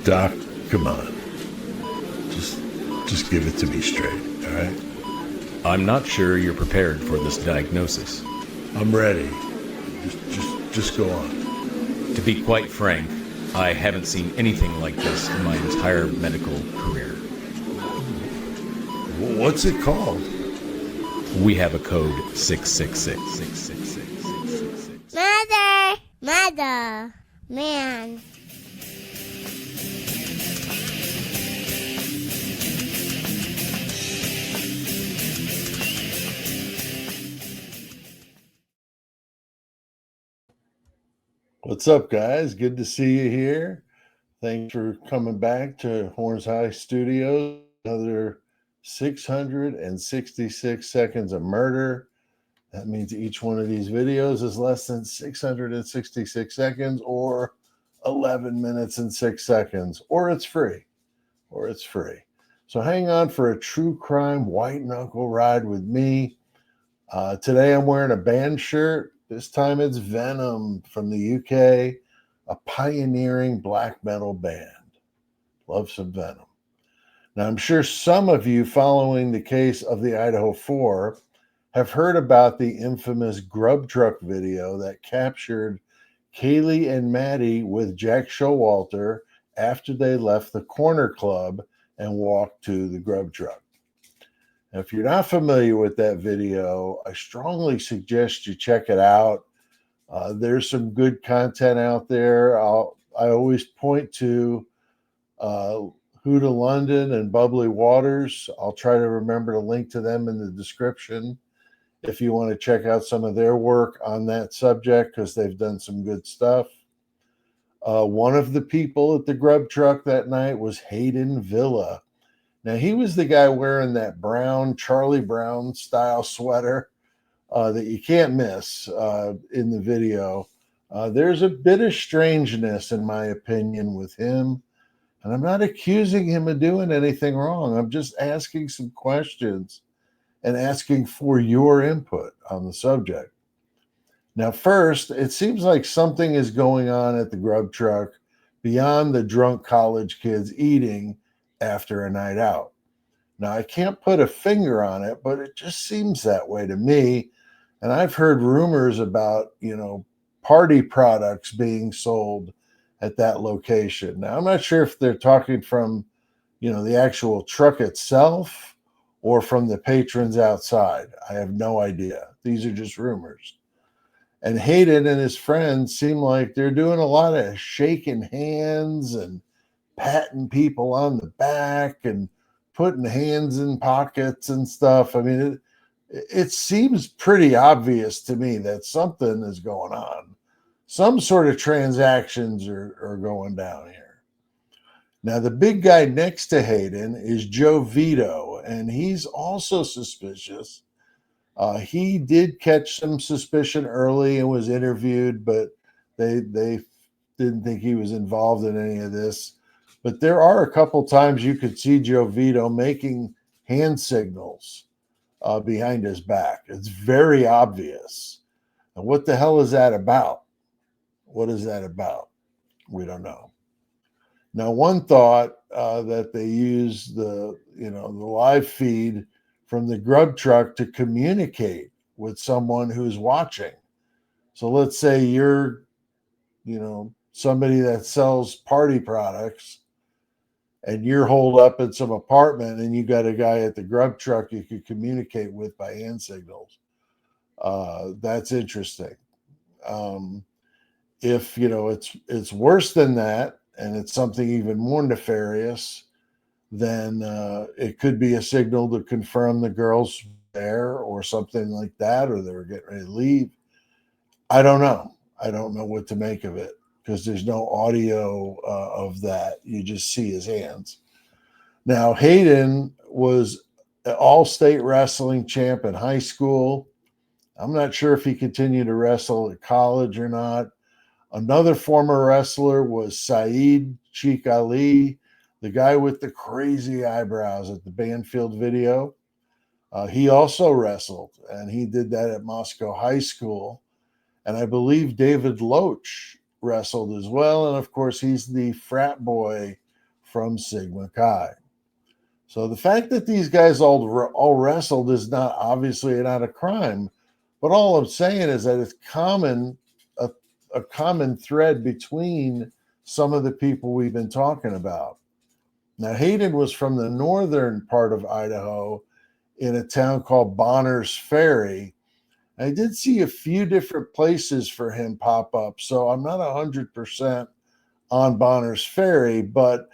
Doc, come on. Just give it to me straight, all right? I'm not sure you're prepared for this diagnosis. I'm ready. Just go on. To be quite frank, I haven't seen anything like this in my entire medical career. What's it called? We have a code 666. Mother, man. What's up, guys? Good to see you here. Thanks for coming back to Horns High Studios. Another 666 seconds of murder. That means each one of these videos is less than 666 seconds or 11 minutes and 6 seconds, or it's free. So hang on for a true crime white knuckle ride with me. Today I'm wearing a band shirt. This time it's Venom from the UK, a pioneering black metal band. Love some Venom. Now, I'm sure some of you following the case of the Idaho 4 have heard about the infamous Grub Truck video that captured Kaylee and Maddie with Jack Showalter after they left the Corner Club and walked to the Grub Truck. Now, if you're not familiar with that video, I strongly suggest you check it out. There's some good content out there. I always point to Who to London and Bubbly Waters. I'll try to remember to link to them in the description if you want to check out some of their work on that subject, because they've done some good stuff. One of the people at the Grub Truck that night was Hayden Villa. Now, he was the guy wearing that brown Charlie Brown style sweater that you can't miss in the video. There's a bit of strangeness, in my opinion, with him. And I'm not accusing him of doing anything wrong. I'm just asking some questions and asking for your input on the subject. Now, first, it seems like something is going on at the Grub Truck beyond the drunk college kids eating after a night out. Now, I can't put a finger on it, but it just seems that way to me. And I've heard rumors about, party products being sold at that location. Now, I'm not sure if they're talking from, the actual truck itself or from the patrons outside. I have no idea. These are just rumors. And Hayden and his friends seem like they're doing a lot of shaking hands and patting people on the back and putting hands in pockets and stuff. I mean, it seems pretty obvious to me that something is going on. Some sort of transactions are going down here. Now, the big guy next to Hayden is Joe Vito, and he's also suspicious. He did catch some suspicion early and was interviewed, but they didn't think he was involved in any of this. But there are a couple times you could see Joe Vito making hand signals behind his back. It's very obvious. And what the hell is that about? What is that about? We don't know. Now, one thought that they use the live feed from the Grub Truck to communicate with someone who's watching. So let's say you're, somebody that sells party products, and you're holed up in some apartment and you got a guy at the Grub Truck you could communicate with by hand signals. That's interesting. If, it's worse than that and it's something even more nefarious, then it could be a signal to confirm the girls there or something like that, or they were getting ready to leave. I don't know. I don't know what to make of it, because there's no audio of that. You just see his hands. Now, Hayden was an all-state wrestling champ in high school. I'm not sure if he continued to wrestle at college or not. Another former wrestler was Saeed Sheikh Ali, the guy with the crazy eyebrows at the Banfield video. He also wrestled, and he did that at Moscow High School. And I believe David Loach wrestled as well. And of course, he's the frat boy from Sigma Chi. So the fact that these guys all wrestled is not obviously not a crime, but all I'm saying is that it's a common thread between some of the people we've been talking about. Now, Hayden was from the northern part of Idaho in a town called Bonners Ferry. I did see a few different places for him pop up, so I'm not 100% on Bonners Ferry, but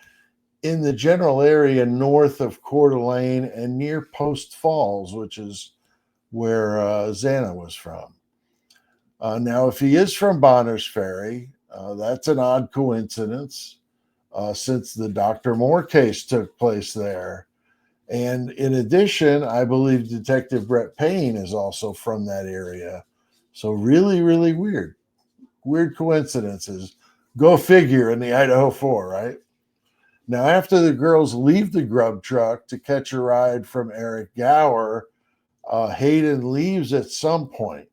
in the general area north of Coeur d'Alene and near Post Falls, which is where Xana was from. Now, if he is from Bonners Ferry, that's an odd coincidence since the Dr. Moore case took place there. And in addition, I believe Detective Brett Payne is also from that area. So really, really weird. Weird coincidences. Go figure in the Idaho 4, right? Now, after the girls leave the Grub Truck to catch a ride from Eric Gower, Hayden leaves at some point.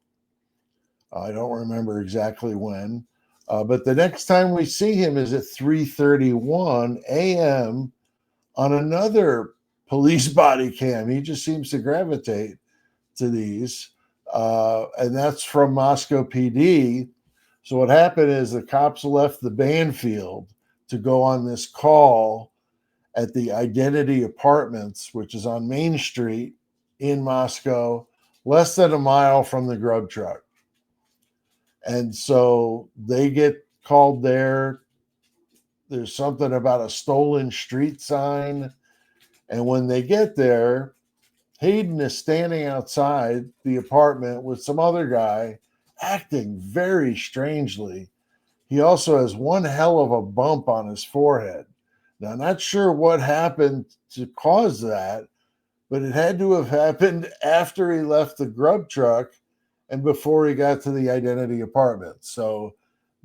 I don't remember exactly when, but the next time we see him is at 3:31 a.m. on another police body cam. He just seems to gravitate to these, and that's from Moscow PD. So what happened is the cops left the band field to go on this call at the Identity Apartments, which is on Main Street in Moscow, less than a mile from the Grub Truck. And so they get called there. There's something about a stolen street sign. And when they get there, Hayden is standing outside the apartment with some other guy acting very strangely. He also has one hell of a bump on his forehead. Now, not sure what happened to cause that, but it had to have happened after he left the Grub Truck and before he got to the Identity Apartment. So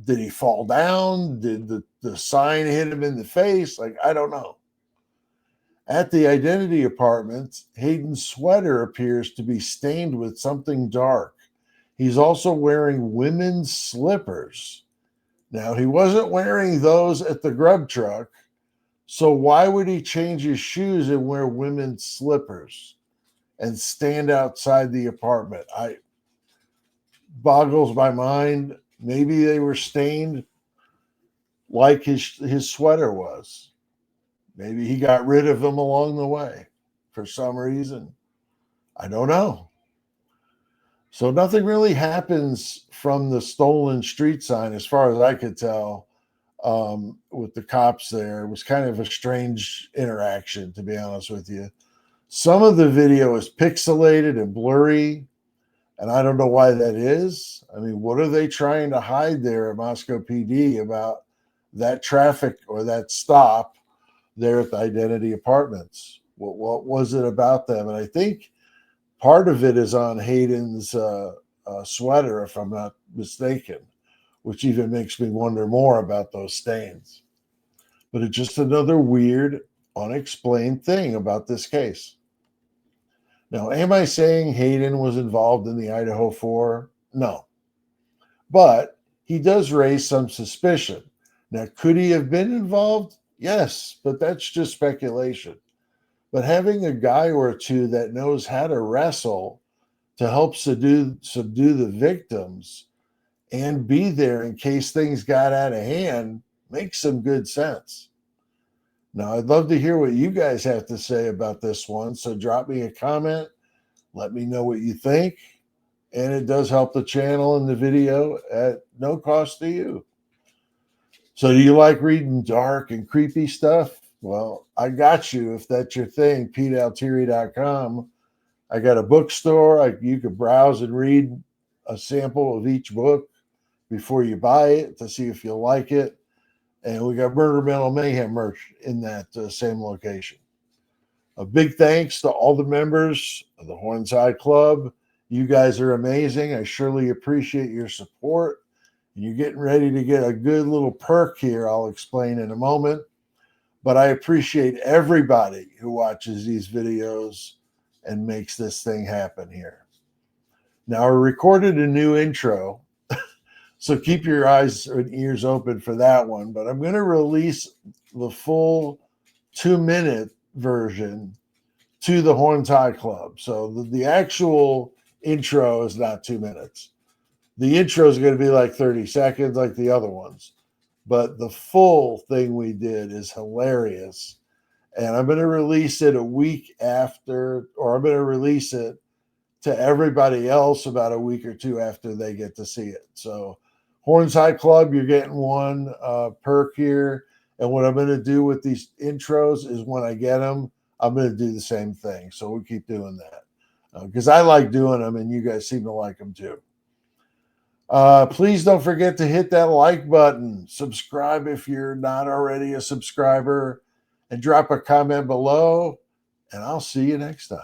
did he fall down? Did the sign hit him in the face? Like, I don't know. At the Identity Apartment, Hayden's sweater appears to be stained with something dark. He's also wearing women's slippers. Now, he wasn't wearing those at the Grub Truck, so why would he change his shoes and wear women's slippers and stand outside the apartment? Boggles my mind. Maybe they were stained like his sweater was. Maybe he got rid of them along the way for some reason. I don't know. So nothing really happens from the stolen street sign, as far as I could tell, with the cops there. It was kind of a strange interaction, to be honest with you. Some of the video is pixelated and blurry, and I don't know why that is. I mean, what are they trying to hide there at Moscow PD about that traffic or that stop there at the Identity Apartments? What was it about them? And I think part of it is on Hayden's sweater, if I'm not mistaken, which even makes me wonder more about those stains. But it's just another weird, unexplained thing about this case. Now, am I saying Hayden was involved in the Idaho 4? No. But he does raise some suspicion. Now, could he have been involved? Yes, but that's just speculation. But having a guy or two that knows how to wrestle to help subdue the victims and be there in case things got out of hand makes some good sense. Now, I'd love to hear what you guys have to say about this one. So drop me a comment. Let me know what you think. And it does help the channel and the video at no cost to you. So do you like reading dark and creepy stuff? Well, I got you if that's your thing. PeteAltieri.com. I got a bookstore. You could browse and read a sample of each book before you buy it to see if you like it. And we got Murder Metal Mayhem merch in that same location. A big thanks to all the members of the Hornside Club. You guys are amazing. I surely appreciate your support. You're getting ready to get a good little perk here I'll explain in a moment. But I appreciate everybody who watches these videos and makes this thing happen here. Now, I recorded a new intro, so keep your eyes and ears open for that one. But I'm going to release the full 2-minute version to the Horns High Club. So the actual intro is not 2 minutes. The intro is going to be like 30 seconds like the other ones. But the full thing we did is hilarious. And I'm going to release it a week after, or I'm going to release it to everybody else about a week or two after they get to see it. So Horns High Club, you're getting one perk here. And what I'm going to do with these intros is when I get them, I'm going to do the same thing. So we'll keep doing that because I like doing them and you guys seem to like them too. Please don't forget to hit that like button, subscribe if you're not already a subscriber, and drop a comment below, and I'll see you next time.